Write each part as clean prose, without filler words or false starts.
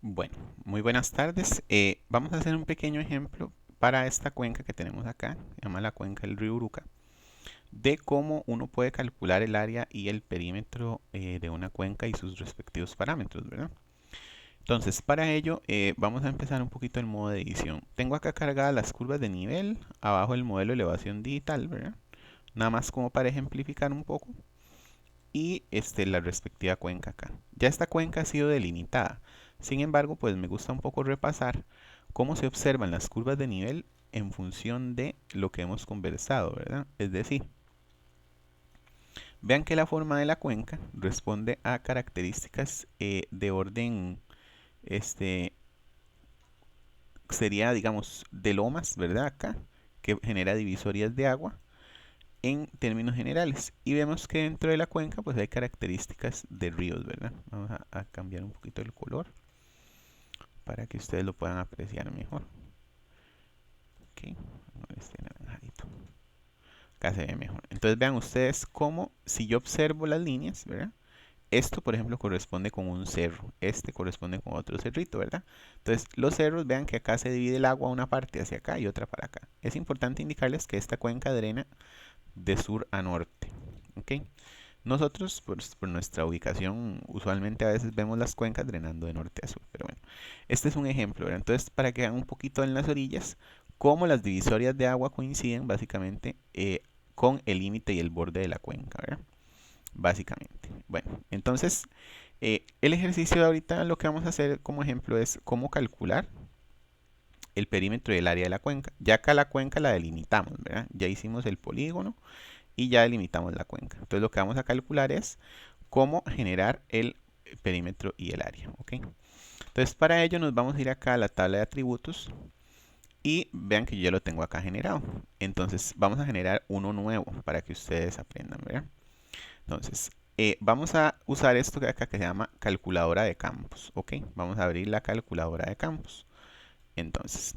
Bueno, muy buenas tardes. Vamos a hacer un pequeño ejemplo para esta cuenca que tenemos acá, se llama la cuenca del río Uruca, de cómo uno puede calcular el área y el perímetro de una cuenca y sus respectivos parámetros, ¿verdad? Entonces, para ello, vamos a empezar un poquito el modo de edición. Tengo acá cargadas las curvas de nivel, abajo el modelo de elevación digital, ¿verdad? Nada más como para ejemplificar un poco. Y la respectiva cuenca acá. Ya esta cuenca ha sido delimitada. Sin embargo, pues me gusta un poco repasar cómo se observan las curvas de nivel en función de lo que hemos conversado, ¿verdad? Es decir, vean que la forma de la cuenca responde a características de orden, este, sería, digamos, de lomas, ¿verdad? Acá, que genera divisorias de agua en términos generales. Y vemos que dentro de la cuenca pues hay características de ríos, ¿verdad? Vamos a cambiar un poquito el color para que ustedes lo puedan apreciar mejor. Ok, este naranjadito. Acá se ve mejor. Entonces vean ustedes cómo si yo observo las líneas, ¿verdad? Esto, por ejemplo, corresponde con un cerro. Este corresponde con otro cerrito, ¿verdad? Entonces, los cerros, vean que acá se divide el agua una parte hacia acá y otra para acá. Es importante indicarles que esta cuenca drena de sur a norte. ¿Ok? Nosotros, pues, por nuestra ubicación, usualmente a veces vemos las cuencas drenando de norte a sur, pero bueno, este es un ejemplo, ¿verdad? Entonces, para que vean un poquito en las orillas, cómo las divisorias de agua coinciden básicamente con el límite y el borde de la cuenca, ¿verdad? Básicamente. Bueno, entonces, el ejercicio de ahorita lo que vamos a hacer como ejemplo es cómo calcular el perímetro y el área de la cuenca. Ya acá la cuenca la delimitamos, ¿verdad? Ya hicimos el polígono y ya delimitamos la cuenca. Entonces lo que vamos a calcular es cómo generar el perímetro y el área. ¿Ok? Entonces para ello nos vamos a ir acá a la tabla de atributos y vean que yo ya lo tengo acá generado. Entonces vamos a generar uno nuevo para que ustedes aprendan, ¿verdad? Entonces vamos a usar esto que acá que se llama calculadora de campos. ¿Ok? Vamos a abrir la calculadora de campos. Entonces,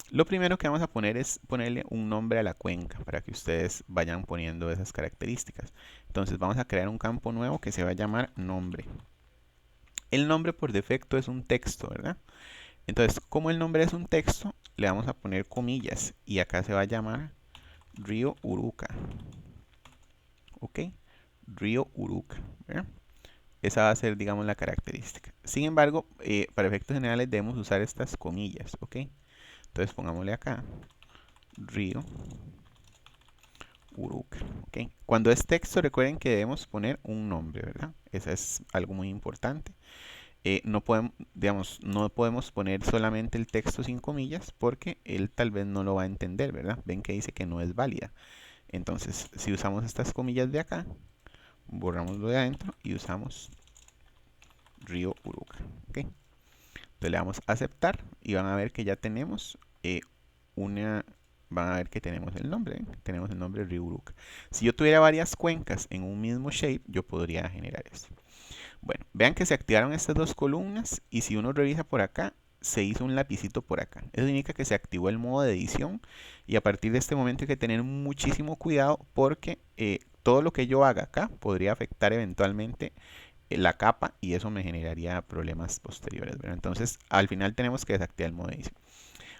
lo primero que vamos a poner es ponerle un nombre a la cuenca para que ustedes vayan poniendo esas características. Entonces vamos a crear un campo nuevo que se va a llamar nombre. El nombre por defecto es un texto, ¿verdad? Entonces, como el nombre es un texto, le vamos a poner comillas y acá se va a llamar río Uruca. ¿Ok? Río Uruca. ¿Verdad? Esa va a ser, digamos, la característica. Sin embargo, para efectos generales debemos usar estas comillas. ¿Ok? Entonces pongámosle acá río Uruca. ¿Ok? Cuando es texto, recuerden que debemos poner un nombre, ¿verdad? Eso es algo muy importante. No podemos, digamos, no podemos poner solamente el texto sin comillas porque él tal vez no lo va a entender, ¿verdad? Ven que dice que no es válida. Entonces, si usamos estas comillas de acá, borramos lo de adentro y usamos río Uruca. ¿Ok? Entonces le damos a aceptar y van a ver que ya tenemos una, van a ver que tenemos el nombre, ¿eh? Tenemos el nombre río Uruca. Si yo tuviera varias cuencas en un mismo shape, yo podría generar esto. Bueno, vean que se activaron estas dos columnas y si uno revisa por acá, se hizo un lapicito por acá. Eso significa que se activó el modo de edición y a partir de este momento hay que tener muchísimo cuidado porque todo lo que yo haga acá podría afectar eventualmente la capa y eso me generaría problemas posteriores, ¿verdad? Entonces, al final tenemos que desactivar el modo de edición.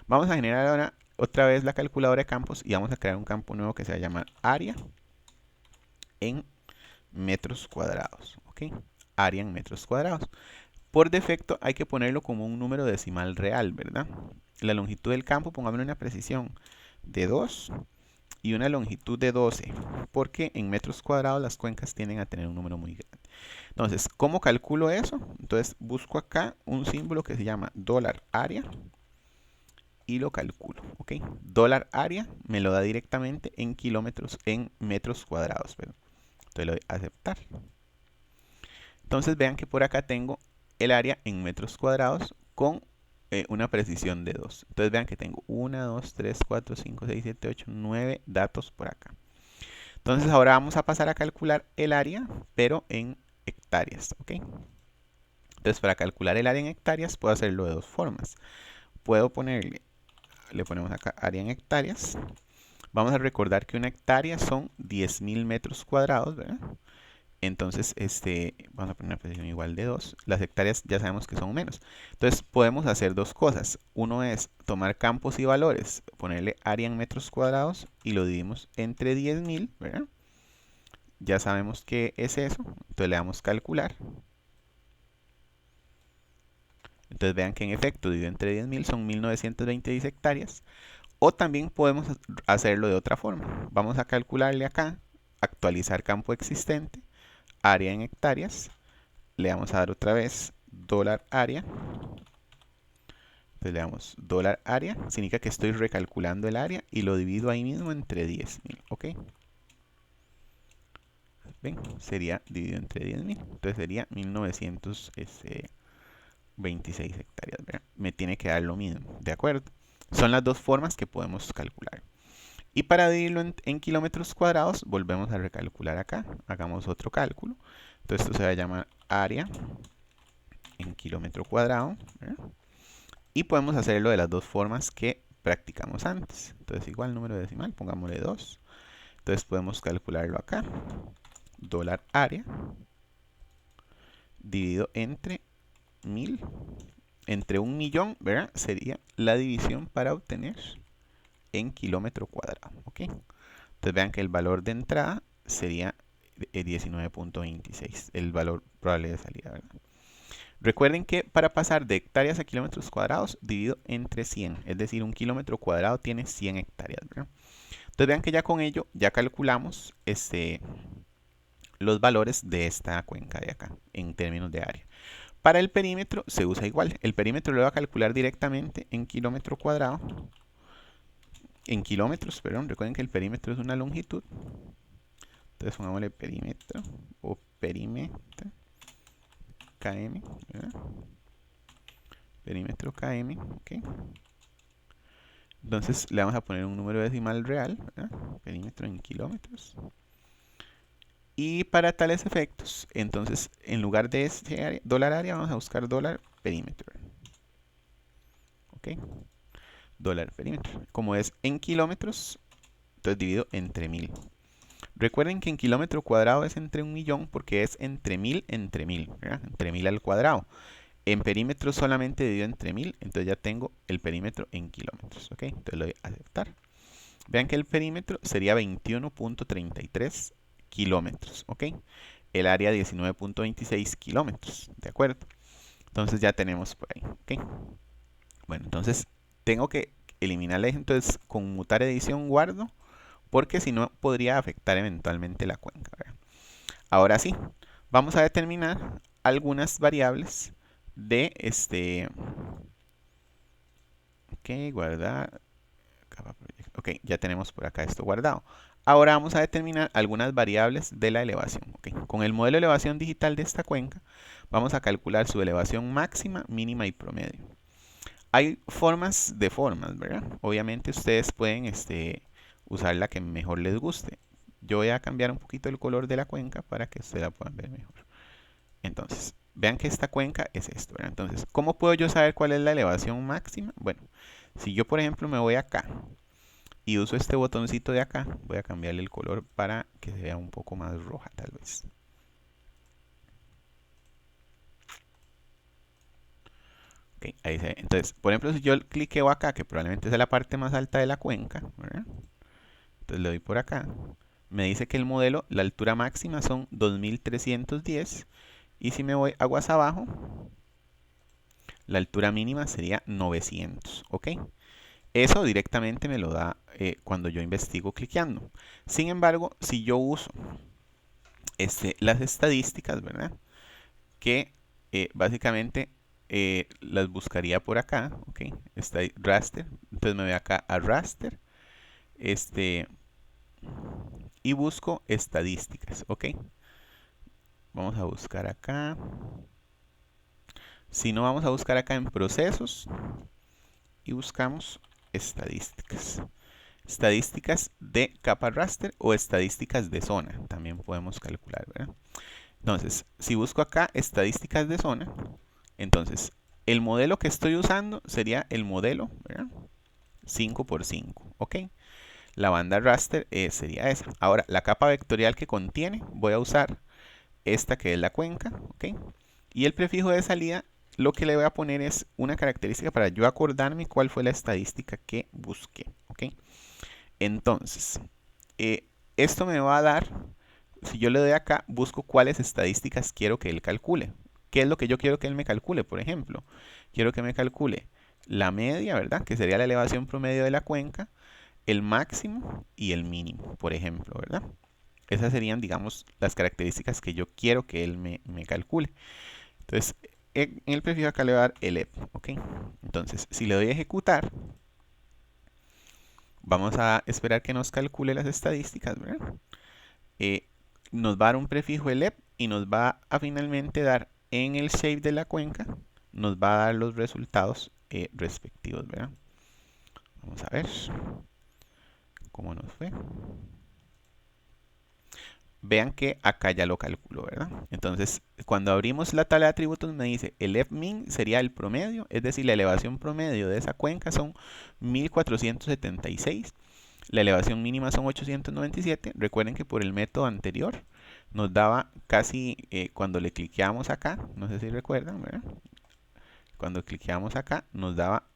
Vamos a generar ahora otra vez la calculadora de campos y vamos a crear un campo nuevo que se va a llamar área en metros cuadrados. ¿Ok? Área en metros cuadrados. Por defecto hay que ponerlo como un número decimal real, ¿verdad? La longitud del campo, pongámosle una precisión de 2 y una longitud de 12, porque en metros cuadrados las cuencas tienden a tener un número muy grande. Entonces, ¿cómo calculo eso? Entonces busco acá un símbolo que se llama dólar área y lo calculo, ¿ok? Dólar área me lo da directamente en kilómetros, en metros cuadrados, ¿verdad? Entonces le doy a aceptar. Entonces vean que por acá tengo el área en metros cuadrados con una precisión de 2. Entonces vean que tengo 1, 2, 3, 4, 5, 6, 7, 8, 9 datos por acá. Entonces ahora vamos a pasar a calcular el área, pero en hectáreas, ¿ok? Entonces para calcular el área en hectáreas puedo hacerlo de dos formas. Puedo ponerle, le ponemos acá área en hectáreas. Vamos a recordar que una hectárea son 10.000 metros cuadrados, ¿verdad? Entonces, vamos a poner una precisión igual de 2. Las hectáreas ya sabemos que son menos. Entonces, podemos hacer dos cosas. Uno es tomar campos y valores, ponerle área en metros cuadrados y lo dividimos entre 10.000, ¿verdad? Ya sabemos qué es eso. Entonces, le damos calcular. Entonces, vean que en efecto, dividido entre 10.000 son 1926 hectáreas. O también podemos hacerlo de otra forma. Vamos a calcularle acá, actualizar campo existente, área en hectáreas. Le vamos a dar otra vez dólar área. Entonces le damos dólar área. Significa que estoy recalculando el área y lo divido ahí mismo entre 10.000. ¿Ok? ¿Ven? Sería dividido entre 10.000. Entonces sería 1926 hectáreas. ¿Verdad? Me tiene que dar lo mismo. ¿De acuerdo? Son las dos formas que podemos calcular. Y para dividirlo en kilómetros cuadrados, volvemos a recalcular acá. Hagamos otro cálculo. Entonces esto se va a llamar área en kilómetro cuadrado. ¿Verdad? Y podemos hacerlo de las dos formas que practicamos antes. Entonces igual número decimal, pongámosle 2. Entonces podemos calcularlo acá. Dólar área dividido entre 1000. Entre 1.000.000, ¿verdad? Sería la división para obtener en kilómetro cuadrado. ¿Ok? Entonces vean que el valor de entrada sería 19.26. El valor probable de salida, ¿verdad? Recuerden que para pasar de hectáreas a kilómetros cuadrados, divido entre 100. Es decir, un kilómetro cuadrado tiene 100 hectáreas, ¿verdad? Entonces vean que ya con ello ya calculamos los valores de esta cuenca de acá, en términos de área. Para el perímetro se usa igual. El perímetro lo va a calcular directamente en kilómetro cuadrado. En kilómetros, perdón. Recuerden que el perímetro es una longitud. Entonces pongámosle perímetro o perímetro. KM, ¿verdad? Perímetro KM, ok. Entonces le vamos a poner un número decimal real, ¿verdad? Perímetro en kilómetros. Y para tales efectos, entonces en lugar de este área, dólar área, vamos a buscar dólar perímetro. Ok. Dólar perímetro. Como es en kilómetros, entonces divido entre 1000. Recuerden que en kilómetro cuadrado es entre 1.000.000 porque es entre 1000 entre 1000, ¿verdad? Entre 1000 al cuadrado. En perímetro solamente divido entre 1000, entonces ya tengo el perímetro en kilómetros. ¿Ok? Entonces le doy a aceptar. Vean que el perímetro sería 21.33 kilómetros. ¿Ok? El área 19.26 kilómetros. ¿De acuerdo? Entonces ya tenemos por ahí. ¿Ok? Bueno, entonces tengo que eliminarle. Entonces con mutar edición guardo, porque si no podría afectar eventualmente la cuenca, ¿verdad? Ahora sí, vamos a determinar algunas variables de ok, guardar. Ok, ya tenemos por acá esto guardado. Ahora vamos a determinar algunas variables de la elevación. Okay. Con el modelo de elevación digital de esta cuenca, vamos a calcular su elevación máxima, mínima y promedio. Hay formas de formas, ¿verdad? Obviamente ustedes pueden usar la que mejor les guste. Yo voy a cambiar un poquito el color de la cuenca para que ustedes la puedan ver mejor. Entonces, vean que esta cuenca es esto, ¿verdad? Entonces, ¿cómo puedo yo saber cuál es la elevación máxima? Bueno, si yo por ejemplo me voy acá y uso este botoncito de acá, voy a cambiarle el color para que se vea un poco más roja tal vez. Ok, ahí se ve. Entonces, por ejemplo, si yo cliqueo acá, que probablemente es la parte más alta de la cuenca, ¿verdad? Entonces le doy por acá. Me dice que el modelo, la altura máxima son 2310. Y si me voy aguas abajo, la altura mínima sería 900. ¿Ok? Eso directamente me lo da cuando yo investigo cliqueando. Sin embargo, si yo uso las estadísticas, ¿verdad? Que básicamente las buscaría por acá, ¿ok? Está raster. Entonces me voy acá a raster. Y busco estadísticas, ¿ok? Vamos a buscar acá. Si no, vamos a buscar acá en procesos y buscamos estadísticas. Estadísticas de capa raster o estadísticas de zona. También podemos calcular, ¿verdad? Entonces, si busco acá estadísticas de zona, entonces el modelo que estoy usando sería el modelo, ¿verdad? 5x5, ¿ok? La banda raster sería esa. Ahora, la capa vectorial que contiene, voy a usar esta que es la cuenca, ¿ok? Y el prefijo de salida, lo que le voy a poner es una característica para yo acordarme cuál fue la estadística que busqué, ¿ok? Entonces, esto me va a dar, si yo le doy acá, busco cuáles estadísticas quiero que él calcule. ¿Qué es lo que yo quiero que él me calcule? Por ejemplo, quiero que me calcule la media, ¿verdad? Que sería la elevación promedio de la cuenca, el máximo y el mínimo, por ejemplo, ¿verdad? Esas serían, digamos, las características que yo quiero que él me calcule. Entonces, en el prefijo acá le voy a dar el EP, ¿ok? Entonces, si le doy a ejecutar, vamos a esperar que nos calcule las estadísticas, ¿verdad? Nos va a dar un prefijo elep y nos va a finalmente dar en el shape de la cuenca, nos va a dar los resultados respectivos, ¿verdad? Vamos a ver cómo nos fue. Vean que acá ya lo calculo, ¿verdad? Entonces, cuando abrimos la tabla de atributos me dice el Fmin sería el promedio, es decir, la elevación promedio de esa cuenca son 1476. La elevación mínima son 897. Recuerden que por el método anterior nos daba casi, cuando le cliqueamos acá, no sé si recuerdan, ¿verdad? Cuando cliqueamos acá nos daba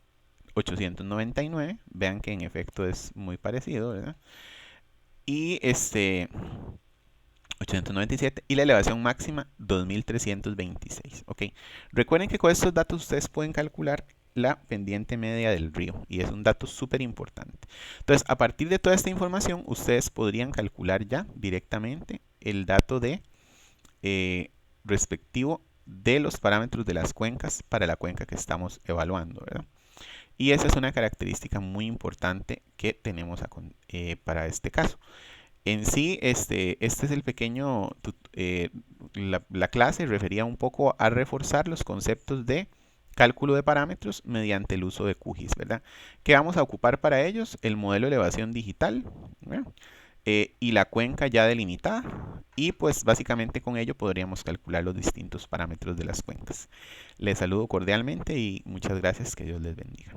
899. Vean que en efecto es muy parecido, ¿verdad? Y 897 y la elevación máxima 2326. Ok, recuerden que con estos datos ustedes pueden calcular la pendiente media del río y es un dato súper importante. Entonces, a partir de toda esta información, ustedes podrían calcular ya directamente el dato de respectivo de los parámetros de las cuencas para la cuenca que estamos evaluando, ¿verdad? Y esa es una característica muy importante que tenemos para este caso. En sí, este es el pequeño, la clase refería un poco a reforzar los conceptos de cálculo de parámetros mediante el uso de QGIS, ¿verdad? ¿Qué vamos a ocupar para ellos? El modelo de elevación digital, ¿verdad? Y la cuenca ya delimitada, y pues básicamente con ello podríamos calcular los distintos parámetros de las cuencas. Les saludo cordialmente y muchas gracias, que Dios les bendiga.